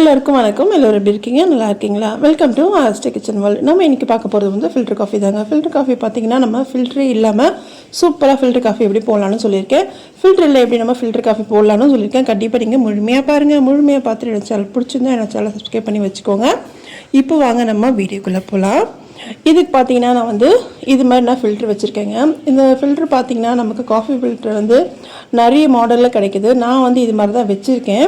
எல்லாருக்கும் வணக்கம். எல்லோரும் எப்படி இருக்கீங்க? நல்லா இருக்கீங்களா? வெல்கம் டு ஆஸ்டே கிச்சன் வேர்ல்ட். நம்ம இன்றைக்கி பார்க்க போகிறது வந்து ஃபில்டர் காஃபி தாங்க. ஃபில்டர் காஃபி பார்த்திங்கன்னா நம்ம ஃபில்டரே இல்லாமல் சூப்பராக ஃபில்டர் காஃபி எப்படி போடலான்னு சொல்லியிருக்கேன். ஃபில்டரில் எப்படி நம்ம ஃபில்டர் காஃபி போடலான்னு சொல்லியிருக்கேன். கண்டிப்பாக நீங்கள் முழுமையாக பாருங்கள். முழுமையாக பார்த்துட்டு எனக்கு சேனல் பிடிச்சிருந்தா எனக்கு சேனல் சப்ஸ்கிரைப் பண்ணி வச்சுக்கோங்க. இப்போ வாங்க நம்ம வீடியோக்குள்ளே போகலாம். இதுக்கு பார்த்தீங்கன்னா நான் வந்து இது மாதிரி நான் ஃபில்ட்ரு வச்சுருக்கேங்க. இந்த ஃபில்ட்ரு பார்த்திங்கன்னா நமக்கு காஃபி ஃபில்ட்ரு வந்து நிறைய மாடலில் கிடைக்கிது. நான் வந்து இது மாதிரி தான் வச்சுருக்கேன்.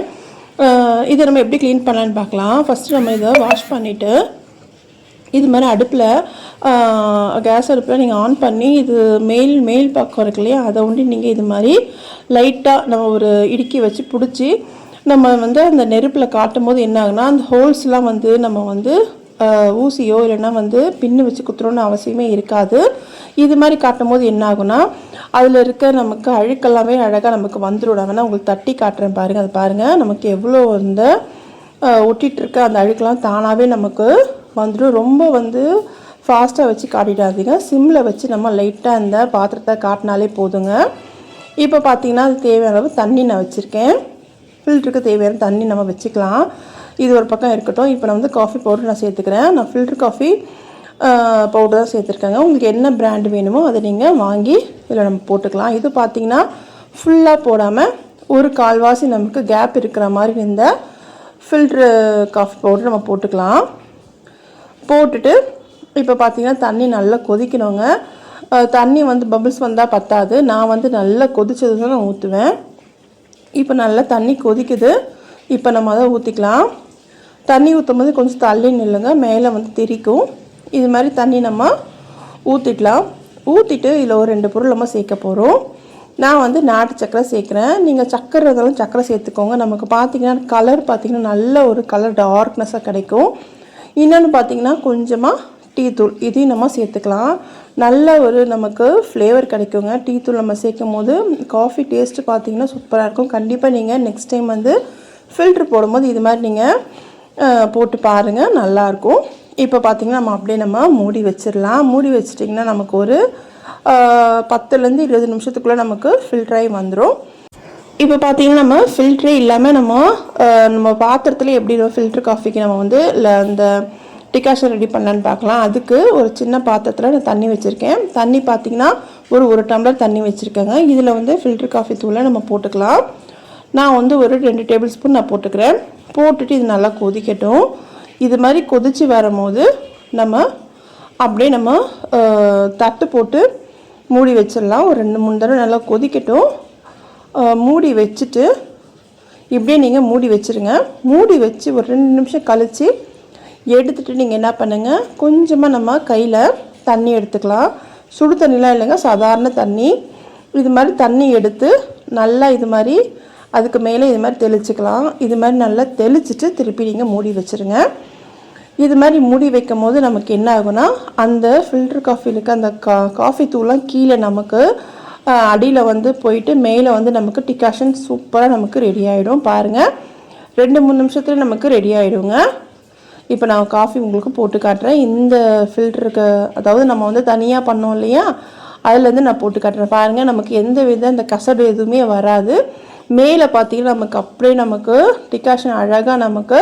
இதை நம்ம எப்படி க்ளீன் பண்ணலான்னு பார்க்கலாம். ஃபஸ்ட்டு நம்ம இதை வாஷ் பண்ணிவிட்டு இது மாதிரி அடுப்பில் கேஸ் அடுப்பில் நீங்கள் ஆன் பண்ணி இது மேல் பக்கம் இருக்கு இல்லையா, அதை ஒண்டி நீங்கள் இது மாதிரி லைட்டாக நம்ம ஒரு இடுக்கி வச்சு பிடிச்சி நம்ம வந்து அந்த நெருப்பில் காட்டும் போது என்ன ஆகுனா அந்த ஹோல்ஸ்லாம் வந்து நம்ம வந்து ஊசியோ இல்லைன்னா வந்து பின்னு வச்சு குத்துறோன்னு அவசியமே இருக்காது. இது மாதிரி காட்டும் போது என்ன ஆகுனா அதில் இருக்க நமக்கு அழுக்கெல்லாமே அழகாக நமக்கு வந்துடும். நான் உங்களுக்கு தட்டி காட்டுறேன் பாருங்கள். அது பாருங்கள், நமக்கு எவ்வளோ இந்த ஒட்டிகிட்டு இருக்க அந்த அழுக்கெல்லாம் தானாகவே நமக்கு வந்துடும். ரொம்ப வந்து ஃபாஸ்ட்டாக வச்சு காட்டிடாதீங்க. சிம்மில் வச்சு நம்ம லைட்டாக அந்த பாத்திரத்தை காட்டினாலே போதுங்க. இப்போ பார்த்திங்கன்னா அது தேவையான அளவு தண்ணி நான் வச்சுருக்கேன். ஃபில்டருக்கு தேவையான தண்ணி நம்ம வச்சுக்கலாம். இது ஒரு பக்கம் இருக்கட்டும். இப்போ நான் வந்து காஃபி பவுடர் நான் சேர்த்துக்கிறேன். நான் ஃபில்டர் காஃபி பவுடர் தான் சேர்த்துருக்கேங்க. உங்களுக்கு என்ன பிராண்டு வேணுமோ அதை நீங்கள் வாங்கி இதில் நம்ம போட்டுக்கலாம். இது பார்த்திங்கன்னா ஃபுல்லாக போடாமல் ஒரு கால்வாசி நமக்கு கேப் இருக்கிற மாதிரி இந்த ஃபில்ட்ரு காஃபி பவுடர் நம்ம போட்டுக்கலாம். போட்டுட்டு இப்போ பார்த்திங்கன்னா தண்ணி நல்லா கொதிக்கணுங்க. தண்ணி வந்து பபிள்ஸ் வந்தால் பத்தாது. நான் வந்து நல்லா கொதிச்சது தான் நான் ஊற்றுவேன். இப்போ நல்லா தண்ணி கொதிக்குது. இப்போ நம்ம அதை ஊற்றிக்கலாம். தண்ணி ஊற்றும் போது கொஞ்சம் தள்ளி நில்லுங்க, மேலே வந்து திரிக்கும். இது மாதிரி தண்ணி நம்ம ஊற்றிக்கலாம். ஊற்றிட்டு இதில் ஒரு 2 பொருள் நம்ம சேர்க்க போகிறோம். நான் வந்து நாட்டு சக்கரை சேர்க்குறேன். நீங்கள் சக்கரை இருந்தாலும் சக்கரை சேர்த்துக்கோங்க. நமக்கு பார்த்திங்கன்னா கலர் பார்த்திங்கன்னா நல்ல ஒரு கலர் டார்க்னஸாக கிடைக்கும். இன்னொன்று பார்த்திங்கன்னா கொஞ்சமாக டீ தூள் இதையும் நம்ம சேர்த்துக்கலாம். நல்ல ஒரு நமக்கு ஃப்ளேவர் கிடைக்குங்க. டீ தூள் நம்ம சேர்க்கும் போது காஃபி டேஸ்ட்டு பார்த்திங்கன்னா சூப்பராக இருக்கும். கண்டிப்பாக நீங்கள் நெக்ஸ்ட் டைம் வந்து ஃபில்ட்ரு போடும்போது இது மாதிரி நீங்கள் போட்டு பாருங்கள், நல்லாயிருக்கும். இப்போ பார்த்திங்கன்னா நம்ம அப்படியே நம்ம மூடி வச்சிடலாம். மூடி வச்சிட்டிங்கன்னா நமக்கு ஒரு 10லேருந்து 20 நிமிஷத்துக்குள்ளே நமக்கு ஃபில்ட்ராகி வந்துடும். இப்போ பார்த்திங்கன்னா நம்ம ஃபில்ட்ரே இல்லாமல் நம்ம பாத்திரத்தில் எப்படி ஃபில்ட்ரு காஃபிக்கு நம்ம வந்து அந்த டிகாஷன் ரெடி பண்ணலான்னு பார்க்கலாம். அதுக்கு ஒரு சின்ன பாத்திரத்தில் நான் தண்ணி வச்சுருக்கேன். தண்ணி பார்த்திங்கன்னா ஒரு டம்ளர் தண்ணி வச்சுருக்கேங்க. இதில் வந்து ஃபில்ட்ரு காஃபி தூளை நம்ம போட்டுக்கலாம். நான் வந்து ஒரு 2 டேபிள் ஸ்பூன் நான் போட்டுக்கிறேன். போட்டுட்டு இது நல்லா கொதிக்கட்டும். இது மாதிரி கொதித்து வரும்போது நம்ம அப்படியே நம்ம தட்டு போட்டு மூடி வச்சிடலாம். ஒரு 2-3 தடவை நல்லா கொதிக்கட்டும். மூடி வச்சுட்டு இப்படியே நீங்கள் மூடி வச்சுருங்க. மூடி வச்சு ஒரு 2 நிமிஷம் கழித்து எடுத்துகிட்டு நீங்கள் என்ன பண்ணுங்கள், கொஞ்சமாக நம்ம கையில் தண்ணி எடுத்துக்கலாம். சுடு தண்ணிலாம் இல்லைங்க, சாதாரண தண்ணி. இது மாதிரி தண்ணி எடுத்து நல்லா இது மாதிரி அதுக்கு மேலே இது மாதிரி தெளிச்சிக்கலாம். இது மாதிரி நல்லா தெளிச்சிட்டு திருப்பி நீங்கள் மூடி வச்சுருங்க. இது மாதிரி மூடி வைக்கும் போது நமக்கு என்ன ஆகுனா அந்த ஃபில்டர் காஃபிலுக்கு அந்த காஃபி தூள்லாம் கீழே நமக்கு அடியில் வந்து போயிட்டு மேலே வந்து நமக்கு டிகாஷன் சூப்பராக நமக்கு ரெடி ஆகிடும். பாருங்கள், 2-3 நிமிஷத்துல நமக்கு ரெடி ஆகிடுங்க. இப்போ நான் காஃபி உங்களுக்கு போட்டு காட்டுறேன். இந்த ஃபில்டருக்கு அதாவது நம்ம வந்து தனியாக பண்ணோம் இல்லையா, அதுலேருந்து நான் போட்டு காட்டுறேன். பாருங்கள், நமக்கு எந்த வித இந்த கசடு எதுவுமே வராது. மேலே பார்த்தீங்கன்னா நமக்கு அப்படியே நமக்கு டிகாஷன் அழகாக நமக்கு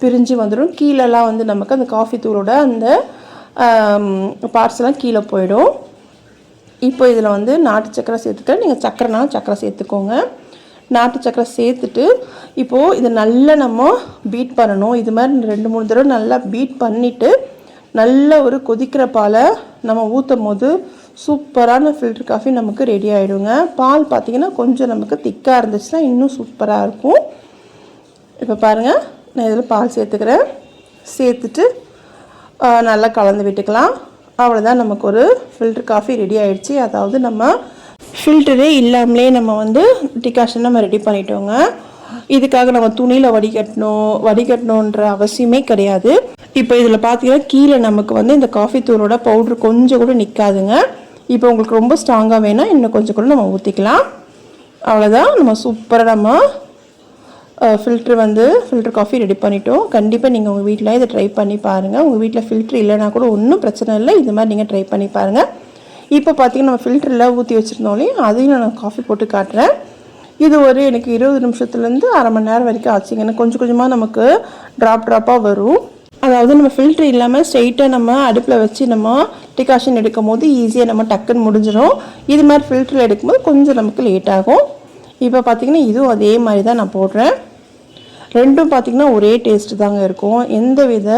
பிரிஞ்சு வந்துடும். கீழெல்லாம் வந்து நமக்கு அந்த காஃபி தூளோட அந்த பார்ட்ஸ்லாம் கீழே போயிடும். இப்போ இதில் வந்து நாட்டு சக்கரை சேர்த்துக்க, நீங்கள் சக்கரைனாலும் சக்கரை சேர்த்துக்கோங்க. நாட்டு சக்கரை சேர்த்துட்டு இப்போது இதை நல்லா நம்ம பீட் பண்ணணும். இது மாதிரி 2-3 தடவை நல்லா பீட் பண்ணிவிட்டு நல்ல ஒரு கொதிக்கிற பாலை நம்ம ஊற்றும் போது சூப்பரான ஃபில்டர் காஃபி நமக்கு ரெடி ஆகிடுங்க. பால் பார்த்திங்கன்னா கொஞ்சம் நமக்கு திக்காக இருந்துச்சுன்னா இன்னும் சூப்பராக இருக்கும். இப்போ பாருங்கள், நான் இதில் பால் சேர்த்துக்கிறேன். சேர்த்துட்டு நல்லா கலந்து விட்டுக்கலாம். அவ்வளோதான், நமக்கு ஒரு ஃபில்டர் காஃபி ரெடி ஆகிடுச்சு. அதாவது நம்ம ஃபில்டரே இல்லாமலே நம்ம வந்து டிகாஷன் நம்ம ரெடி பண்ணிட்டோங்க. இதுக்காக நம்ம துணியில் வடிகட்டணுன்ற அவசியமே கிடையாது. இப்போ இதில் பார்த்தீங்கன்னா கீழே நமக்கு வந்து இந்த காஃபி தூளோட பவுட்ரு கொஞ்சம் கூட நிற்காதுங்க. இப்போ உங்களுக்கு ரொம்ப ஸ்ட்ராங்காக வேணால் இன்னும் கொஞ்சம் கூட நம்ம ஊற்றிக்கலாம். அவ்வளோதான், நம்ம சூப்பராக நம்ம ஃபில்டர் காஃபி ரெடி பண்ணிட்டோம். கண்டிப்பாக நீங்கள் உங்கள் வீட்டில் இதை ட்ரை பண்ணி பாருங்கள். உங்கள் வீட்டில் ஃபில்ட்ரு இல்லைனா கூட ஒன்றும் பிரச்சனை இல்லை. இது மாதிரி நீங்கள் ட்ரை பண்ணி பாருங்கள். இப்போ பார்த்திங்கன்னா நம்ம ஃபில்டரில் ஊற்றி வச்சுருந்தோம் இல்லையா, அதையும் நான் காஃபி போட்டு காட்டுறேன். இது ஒரு எனக்கு 20 நிமிஷத்துலேருந்து அரை மணி நேரம் வரைக்கும் ஆச்சுங்க. ஏன்னா கொஞ்சம் கொஞ்சமாக நமக்கு ட்ராப்பாக வரும். அதாவது நம்ம ஃபில்ட்ரு இல்லாமல் ஸ்ட்ரெயிட்டாக நம்ம அடுப்பில் வச்சு நம்ம டிகாஷன் எடுக்கும் போது ஈஸியாக நம்ம டக்குன்னு முடிஞ்சிடும். இது மாதிரி ஃபில்டரில் எடுக்கும்போது கொஞ்சம் நமக்கு லேட் ஆகும். இப்போ பார்த்திங்கன்னா இதுவும் அதே மாதிரி தான் நான் போடுறேன். ரெண்டும் பார்த்திங்கன்னா ஒரே டேஸ்ட்டு தாங்க இருக்கும், எந்த வித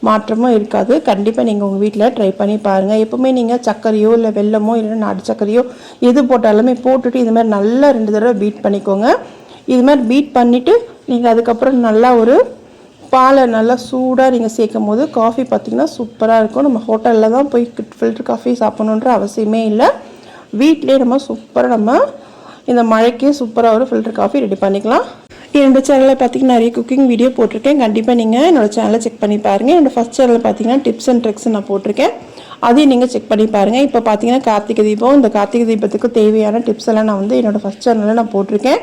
மாற்றமும் இருக்காது. கண்டிப்பாக நீங்கள் உங்கள் வீட்டில் ட்ரை பண்ணி பாருங்கள். எப்போவுமே நீங்கள் சர்க்கரையோ இல்லை வெல்லமோ இல்லைன்னா நாட்டு சர்க்கரையோ எது போட்டாலுமே போட்டுட்டு இது மாதிரி நல்லா 2 தடவை பீட் பண்ணிக்கோங்க. இது மாதிரி பீட் பண்ணிவிட்டு நீங்கள் அதுக்கப்புறம் நல்லா ஒரு பாலை நல்லா சூடாக நீங்கள் சேர்க்கும் போது காஃபி பார்த்திங்கன்னா சூப்பராக இருக்கும். நம்ம ஹோட்டலில் தான் போய் ஃபில்டர் காஃபி சாப்பிட்ணுன்ற அவசியமே இல்லை. வீட்டிலே நம்ம சூப்பராக நம்ம இந்த மழைக்கு சூப்பராக ஒரு ஃபில்டர் காஃபி ரெடி பண்ணிக்கலாம். என்னோடய சேனலில் பார்த்திங்கன்னா நிறைய குக்கிங் வீடியோ போட்டிருக்கேன். கண்டிப்பாக நீங்கள் என்னோடய சேனலை செக் பண்ணி பாருங்கள். என்னோடய ஃபஸ்ட் சேனலில் பார்த்திங்கன்னா டிப்ஸ் அண்ட் ட்ரிக்ஸ் நான் போட்டிருக்கேன், அதையும் நீங்கள் செக் பண்ணி பாருங்கள். இப்போ பார்த்திங்கன்னா கார்த்திகை தீபம், இந்த கார்த்திகை தீபத்துக்கு தேவையான டிப்ஸ் எல்லாம் நான் வந்து என்னோடய ஃபஸ்ட் சேனலில் நான் போட்டிருக்கேன்.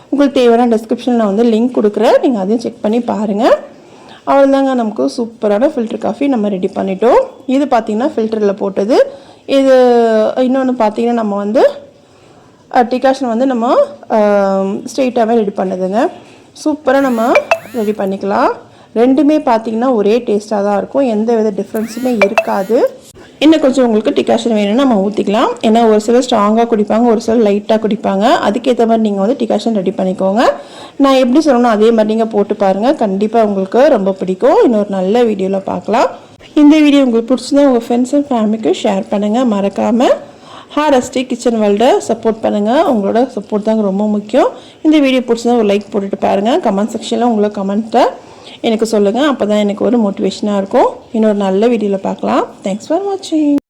உங்களுக்கு தேவையான டிஸ்கிரிப்ஷனில் நான் வந்து லிங்க் கொடுக்குறேன், நீங்கள் அதையும் செக் பண்ணி பாருங்கள். அவ்வளோதாங்க, நமக்கு சூப்பரான ஃபில்டர் காஃபி நம்ம ரெடி பண்ணிட்டோம். இது பார்த்திங்கன்னா ஃபில்டரில் போட்டது. இது இன்னொன்று பார்த்திங்கன்னா நம்ம வந்து டிகாஷன் வந்து நம்ம ஸ்ட்ரெயிட்டாகவே ரெடி பண்ணுதுங்க. சூப்பராக நம்ம ரெடி பண்ணிக்கலாம். ரெண்டுமே பார்த்திங்கன்னா ஒரே டேஸ்ட்டாக தான் இருக்கும், எந்த வித டிஃப்ரென்ஸுமே இருக்காது. இன்னும் கொஞ்சம் உங்களுக்கு டிகாஷன் வேணும்னா நம்ம ஊற்றிக்கலாம். ஏன்னா ஒரு சிலர் ஸ்ட்ராங்காக குடிப்பாங்க, ஒரு சிலர் லைட்டாக குடிப்பாங்க. அதுக்கேற்ற மாதிரி நீங்கள் வந்து டிகாஷன் ரெடி பண்ணிக்கோங்க. நான் எப்படி சொல்லணும் அதே மாதிரி நீங்கள் போட்டு பாருங்கள், கண்டிப்பாக உங்களுக்கு ரொம்ப பிடிக்கும். இன்னொரு நல்ல வீடியோவில் பார்க்கலாம். இந்த வீடியோ உங்களுக்கு பிடிச்சிருந்தா உங்கள் ஃப்ரெண்ட்ஸ் அண்ட் ஃபேமிலிக்கு ஷேர் பண்ணுங்கள். மறக்காமல் ஹாரஸ்டி கிச்சன் வேர்ல்டை சப்போர்ட் பண்ணுங்கள். உங்களோட சப்போர்ட் தாங்க ரொம்ப முக்கியம். இந்த வீடியோ பிடிச்சிருந்தா ஒரு லைக் போட்டுட்டு பாருங்கள். கமெண்ட் செக்ஷனில் உங்களோட கமெண்ட்டை எனக்கு சொல்லுங்கள், அப்போ தான் எனக்கு ஒரு மோட்டிவேஷனாக இருக்கும். இன்னொரு நல்ல வீடியோவில் பார்க்கலாம். தேங்க்ஸ் ஃபார் வாட்சிங்.